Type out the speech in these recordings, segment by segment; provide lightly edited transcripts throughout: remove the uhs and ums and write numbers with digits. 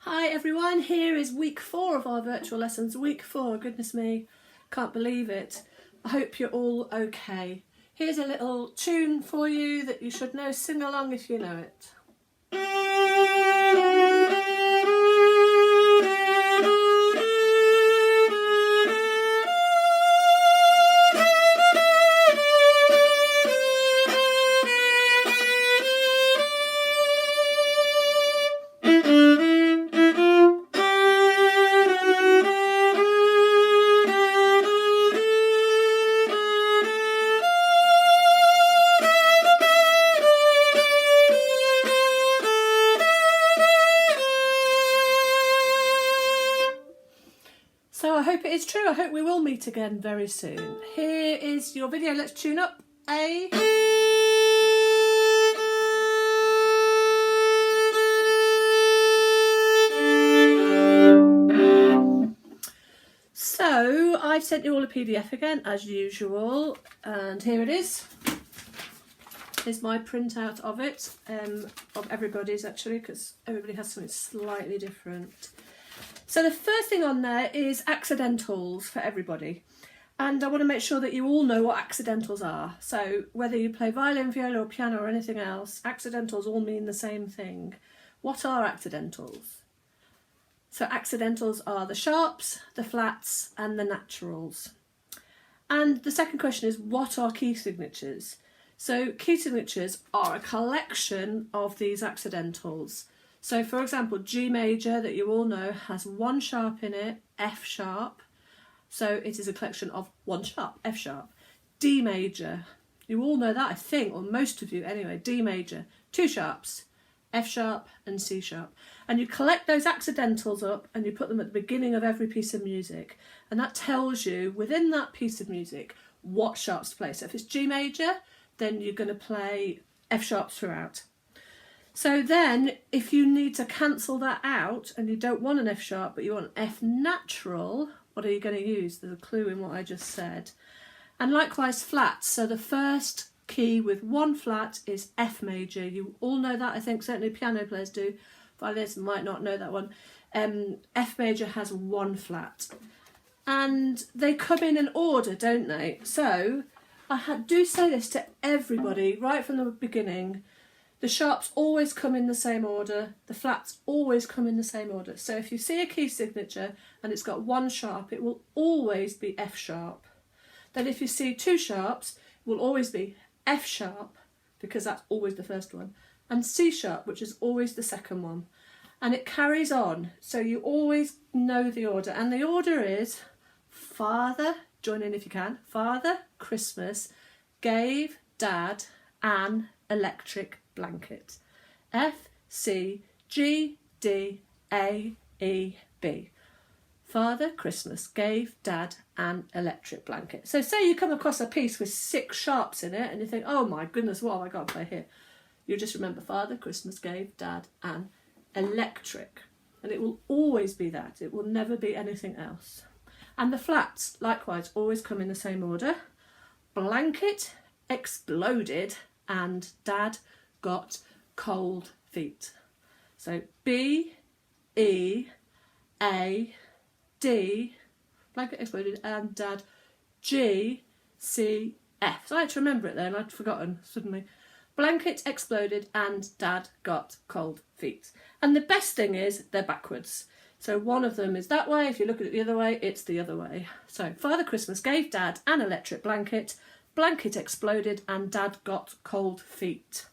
Hi everyone, here is week 4 of our virtual lessons. Week 4, goodness me, can't believe it. I hope you're all okay. Here's a little tune for you that you should know. Sing along if you know it. So I hope it is true. I hope we will meet again very soon. Here is your video. Let's tune up. A. So I've sent you all a PDF again, as usual, and here it is. Here's my printout of it, of everybody's actually, because everybody has something slightly different. So the first thing on there is accidentals for everybody. And I want to make sure that you all know what accidentals are. So whether you play violin, viola or piano or anything else, accidentals all mean the same thing. What are accidentals? So accidentals are the sharps, the flats and the naturals. And the second question is, what are key signatures? So key signatures are a collection of these accidentals. So for example, G major, that you all know, has one sharp in it, F sharp. So it is a collection of one sharp, F sharp. D major, you all know that, I think, or most of you anyway. D major, two sharps, F sharp and C sharp. And you collect those accidentals up and you put them at the beginning of every piece of music. And that tells you, within that piece of music, what sharps to play. So if it's G major, then you're going to play F sharps throughout. So then, if you need to cancel that out and you don't want an F sharp but you want an F natural, what are you going to use? There's a clue in what I just said. And likewise flats. So the first key with one flat is F major. You all know that, I think, certainly piano players do. Violinists might not know that one. F major has one flat. And they come in an order, don't they? So I do say this to everybody right from the beginning. The sharps always come in the same order, the flats always come in the same order. So if you see a key signature and it's got one sharp, it will always be F sharp. Then if you see two sharps, it will always be F sharp, because that's always the first one, and C sharp, which is always the second one. And it carries on, so you always know the order. And the order is Father, join in if you can, Father, Christmas, gave, Dad, an electric blanket. F, C, G, D, A, E, B. Father, Christmas, gave, Dad, an electric blanket. So say you come across a piece with 6 sharps in it and you think, oh my goodness, what have I got to play here? You just remember Father, Christmas, gave, Dad, an electric. And it will always be that. It will never be anything else. And the flats, likewise, always come in the same order. Blanket, exploded, and Dad got cold feet. So B, E, A, D, blanket exploded, and Dad, G, C, F. So I had to remember it then, I'd forgotten suddenly. Blanket exploded and Dad got cold feet. And the best thing is they're backwards. So one of them is that way, if you look at it the other way, it's the other way. So Father Christmas gave Dad an electric blanket, blanket exploded and Dad got cold feet.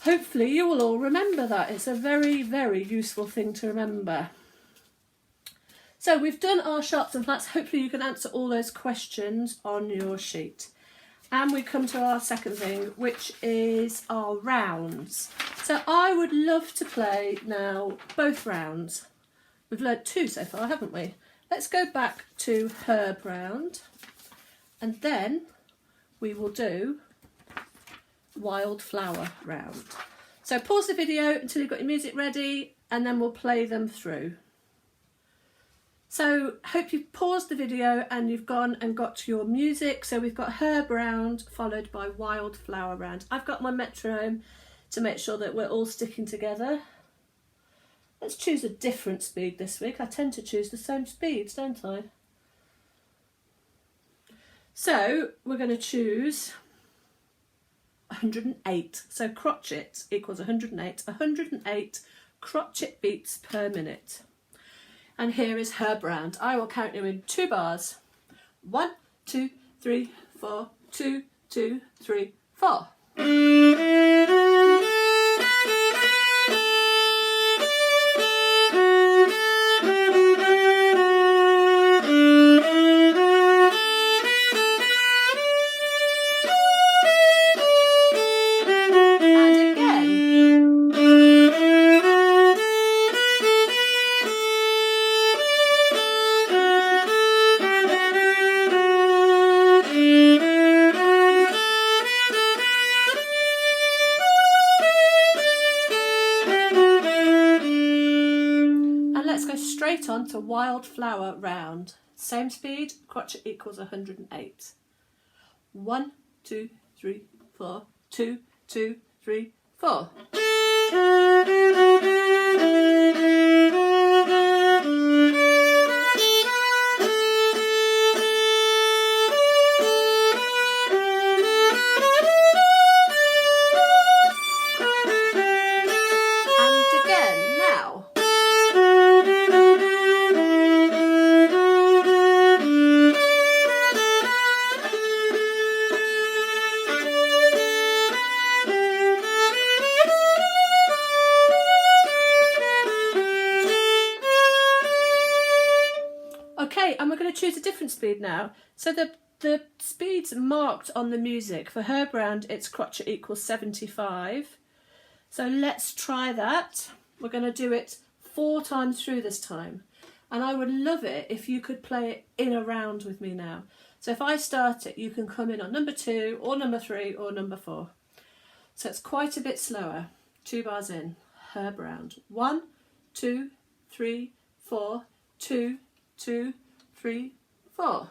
Hopefully you will all remember that. It's a very, very useful thing to remember. So we've done our sharps and flats. Hopefully you can answer all those questions on your sheet. And we come to our second thing, which is our rounds. So I would love to play now both rounds. We've learnt 2 so far, haven't we? Let's go back to herb round. And then we will do wildflower round. So pause the video until you've got your music ready and then we'll play them through. So hope you've paused the video and you've gone and got your music. So we've got herb round followed by wildflower round. I've got my metronome to make sure that we're all sticking together. Let's choose a different speed this week. I tend to choose the same speeds, don't I? So we're going to choose 108. So crotchet equals 108. 108 crotchet beats per minute. And here is her brand. I will count you in 2 bars. 1, 2, 3, 4, 2, 2, 3, 4. Straight on to Wildflower Round. Same speed, crotchet equals 108. 1, 2, 3, 4, 2, 2, 3, 4. Okay, and we're going to choose a different speed now. So the speeds marked on the music, for her brand it's crotchet equals 75. So let's try that. We're going to do it 4 times through this time. And I would love it if you could play it in a round with me now. So if I start it, you can come in on number 2 or number 3 or number 4. So it's quite a bit slower. 2 bars in, her brand. 1, 2, 3, 4, 2, 2, 3, 4.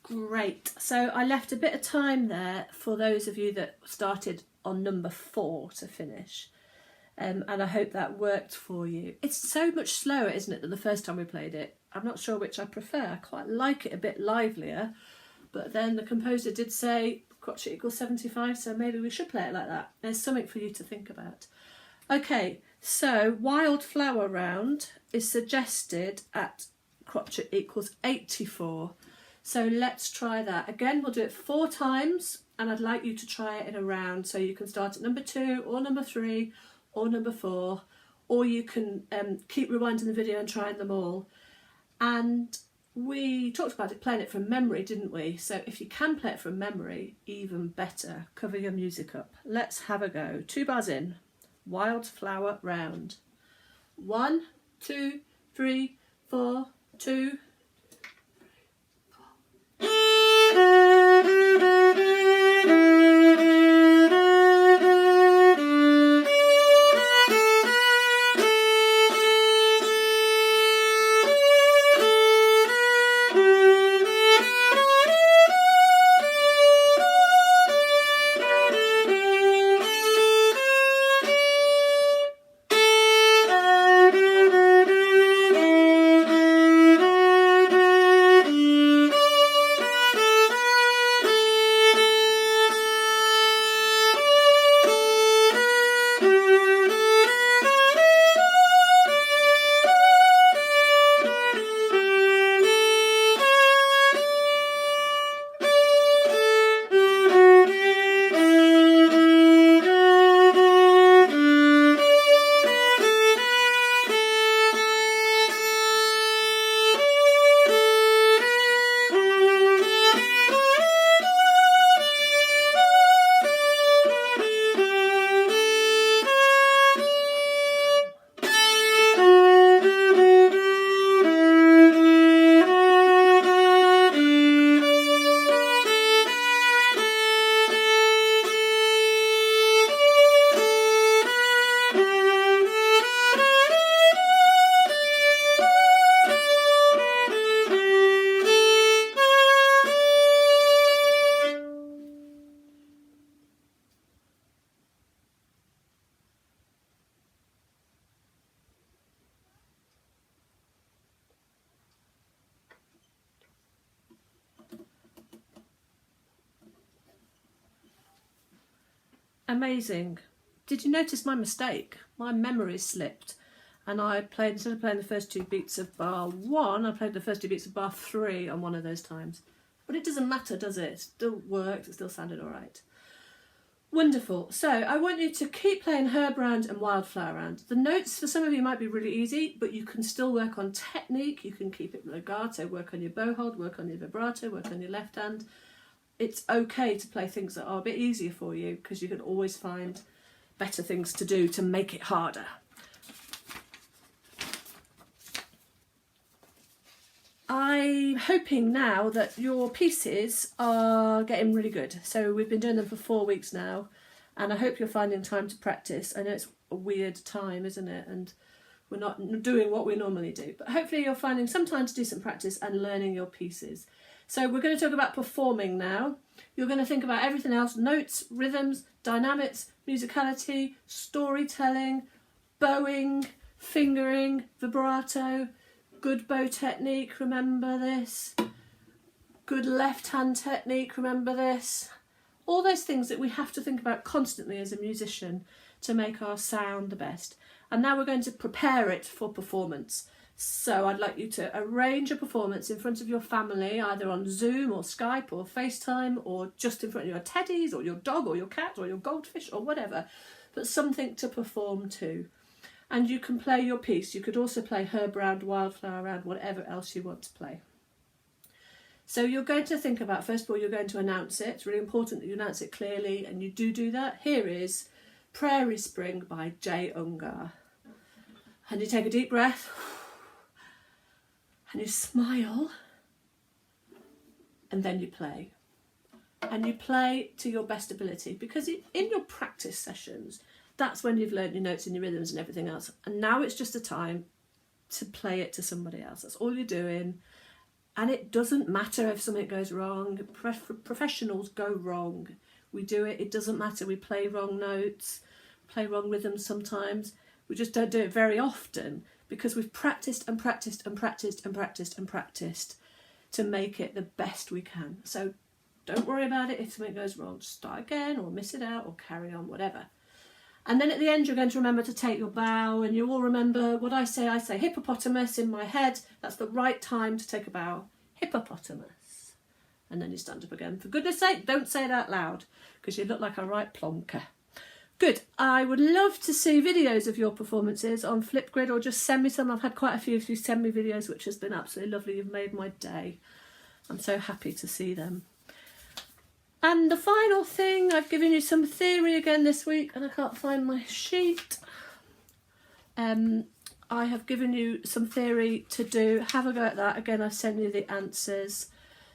Great. So I left a bit of time there for those of you that started on number 4 to finish. And I hope that worked for you. It's so much slower, isn't it, than the first time we played it? I'm not sure which I prefer. I quite like it a bit livelier. But then the composer did say crotchet equals 75, so maybe we should play it like that. There's something for you to think about. Okay, so Wildflower Round is suggested at crotchet equals 84. So let's try that. Again, we'll do it 4 times, and I'd like you to try it in a round. So you can start at number 2 or number 3 or number 4, or you can keep rewinding the video and trying them all. And we talked about it, playing it from memory, didn't we? So if you can play it from memory, even better. Cover your music up. Let's have a go. 2 bars in. Wildflower round. 1, 2, 3, 4, 2. Amazing. Did you notice my mistake? My memory slipped, and I played, instead of playing the first 2 beats of bar 1, I played the first 2 beats of bar 3 on one of those times. But it doesn't matter, does it? It still worked, it still sounded all right. Wonderful. So I want you to keep playing Herb Round and Wildflower Round. The notes for some of you might be really easy, but you can still work on technique. You can keep it legato, work on your bow hold, work on your vibrato, work on your left hand. It's okay to play things that are a bit easier for you, because you can always find better things to do to make it harder. I'm hoping now that your pieces are getting really good. So we've been doing them for 4 weeks now, and I hope you're finding time to practice. I know it's a weird time, isn't it? And we're not doing what we normally do, but hopefully you're finding some time to do some practice and learning your pieces. So we're going to talk about performing now. You're going to think about everything else: notes, rhythms, dynamics, musicality, storytelling, bowing, fingering, vibrato, good bow technique, remember this. Good left hand technique, remember this. All those things that we have to think about constantly as a musician to make our sound the best. And now we're going to prepare it for performance. So I'd like you to arrange a performance in front of your family, either on Zoom or Skype or FaceTime, or just in front of your teddies or your dog or your cat or your goldfish or whatever, but something to perform to. And you can play your piece. You could also play Herb Round, Wildflower Round, whatever else you want to play. So you're going to think about, first of all, you're going to announce it. It's really important that you announce it clearly, and you do that. Here is Prairie Spring by J. Ungar. And you take a deep breath, and you smile, and then you play. And you play to your best ability, because in your practice sessions, that's when you've learned your notes and your rhythms and everything else. And now it's just a time to play it to somebody else. That's all you're doing. And it doesn't matter if something goes wrong. Professionals go wrong. We do it. It doesn't matter. We play wrong notes, play wrong rhythms sometimes. We just don't do it very often, because we've practiced and practiced and practiced and practiced and practiced to make it the best we can. So don't worry about it if something goes wrong. Just start again, or miss it out, or carry on, whatever. And then at the end, you're going to remember to take your bow, and you all remember what I say. I say hippopotamus in my head. That's the right time to take a bow. Hippopotamus. And then you stand up again. For goodness sake, don't say it out loud, because you look like a right plonker. Good. I would love to see videos of your performances on Flipgrid, or just send me some. I've had quite a few of you send me videos, which has been absolutely lovely. You've made my day. I'm so happy to see them. And the final thing, I've given you some theory again this week, and I can't find my sheet. I have given you some theory to do. Have a go at that. Again, I've sent you the answers.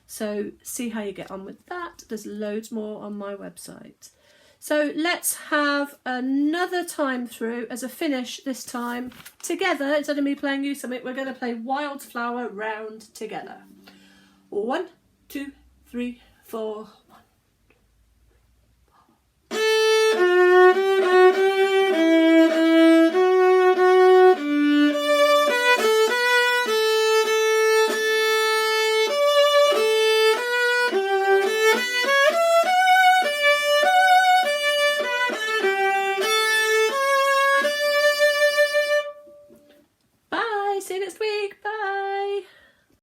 So see how you get on with that. There's loads more on my website. So let's have another time through as a finish this time. Together, instead of me playing you something, we're going to play Wildflower Round together. 1, 2, 3, 4. Bye, see you next week, bye.